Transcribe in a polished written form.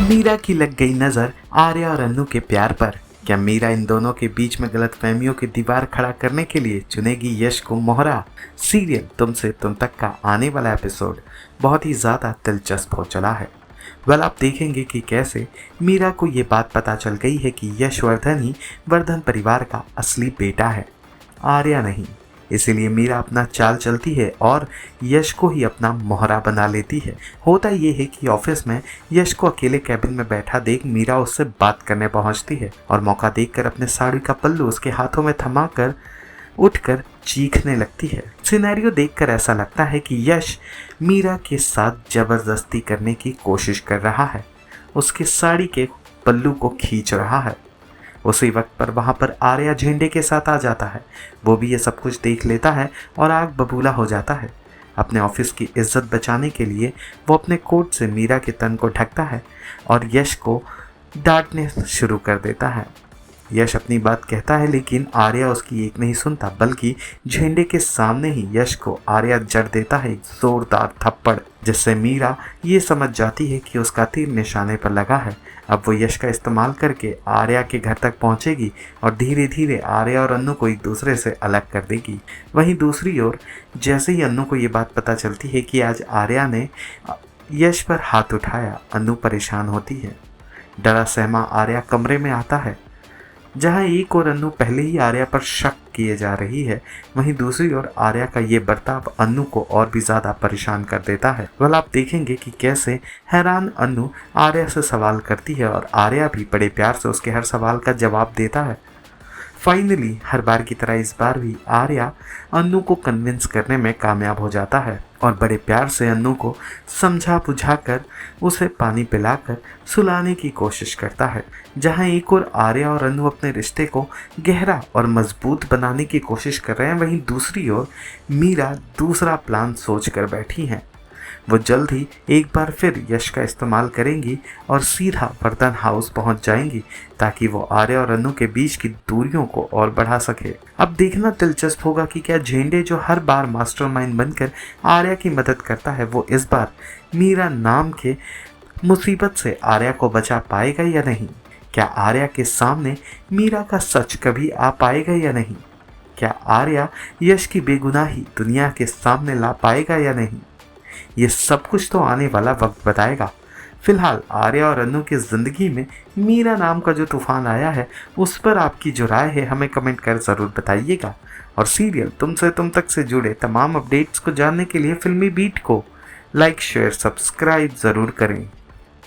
मीरा की लग गई नजर आर्या और अन्नू के प्यार पर। क्या मीरा इन दोनों के बीच में गलतफहमियों की दीवार खड़ा करने के लिए चुनेगी यश को मोहरा? सीरियल तुम से तुम तक का आने वाला एपिसोड बहुत ही ज़्यादा दिलचस्प हो चला है। आप देखेंगे कि कैसे मीरा को ये बात पता चल गई है कि यशवर्धन ही वर्धन परिवार का असली बेटा है, आर्या नहीं। इसीलिए मीरा अपना चाल चलती है और यश को ही अपना मोहरा बना लेती है। होता ये है कि ऑफिस में यश को अकेले कैबिन में बैठा देख मीरा उससे बात करने पहुंचती है और मौका देखकर अपने साड़ी का पल्लू उसके हाथों में थमाकर उठकर चीखने लगती है। सिनेरियो देखकर ऐसा लगता है कि यश मीरा के साथ जबरदस्ती करने की कोशिश कर रहा है, उसके साड़ी के पल्लू को खींच रहा है। उसी वक्त पर वहाँ पर आर्या झंडे के साथ आ जाता है। वो भी ये सब कुछ देख लेता है और आग बबूला हो जाता है। अपने ऑफिस की इज्जत बचाने के लिए वो अपने कोट से मीरा के तन को ढकता है और यश को डांटने शुरू कर देता है। यश अपनी बात कहता है लेकिन आर्या उसकी एक नहीं सुनता, बल्कि झंडे के सामने ही यश को आर्या जड़ देता है एक जोरदार थप्पड़, जिससे मीरा ये समझ जाती है कि उसका तीर निशाने पर लगा है। अब वो यश का इस्तेमाल करके आर्या के घर तक पहुंचेगी और धीरे धीरे आर्या और अन्नू को एक दूसरे से अलग कर देगी। वहीं दूसरी ओर जैसे ही अन्नू को ये बात पता चलती है कि आज आर्या ने यश पर हाथ उठाया, अन्नू परेशान होती है। डरा सहमा आर्या कमरे में आता है, जहां एक और अन्नू पहले ही आर्या पर शक किए जा रही है, वहीं दूसरी ओर आर्या का ये बर्ताव अन्नू को और भी ज्यादा परेशान कर देता है। आप देखेंगे कि कैसे हैरान अन्नू आर्या से सवाल करती है और आर्या भी बड़े प्यार से उसके हर सवाल का जवाब देता है। फाइनली हर बार की तरह इस बार भी आर्या अन्नू को कन्विंस करने में कामयाब हो जाता है और बड़े प्यार से अन्नू को समझा बुझाकर उसे पानी पिलाकर सुलाने की कोशिश करता है। जहां एक और आर्या और अन्नू अपने रिश्ते को गहरा और मजबूत बनाने की कोशिश कर रहे हैं, वहीं दूसरी ओर मीरा दूसरा प्लान सोच कर बैठी हैं। वो जल्द ही एक बार फिर यश का इस्तेमाल करेंगी और सीधा वर्धन हाउस पहुंच जाएंगी ताकि वो आर्या और अन्नू के बीच की दूरियों को और बढ़ा सके। अब देखना दिलचस्प होगा कि क्या झेंडे जो हर बार मास्टरमाइंड बनकर आर्या की मदद करता है, वो इस बार मीरा नाम के मुसीबत से आर्या को बचा पाएगा या नहीं? क्या आर्या के सामने मीरा का सच कभी आ पाएगा या नहीं? क्या आर्या यश की बेगुनाही दुनिया के सामने ला पाएगा या नहीं? ये सब कुछ तो आने वाला वक्त बताएगा। फिलहाल आर्या और अन्नू की जिंदगी में मीरा नाम का जो तूफान आया है, उस पर आपकी जो राय है हमें कमेंट कर ज़रूर बताइएगा। और सीरियल तुम से तुम तक से जुड़े तमाम अपडेट्स को जानने के लिए फिल्मी बीट को लाइक शेयर सब्सक्राइब ज़रूर करें।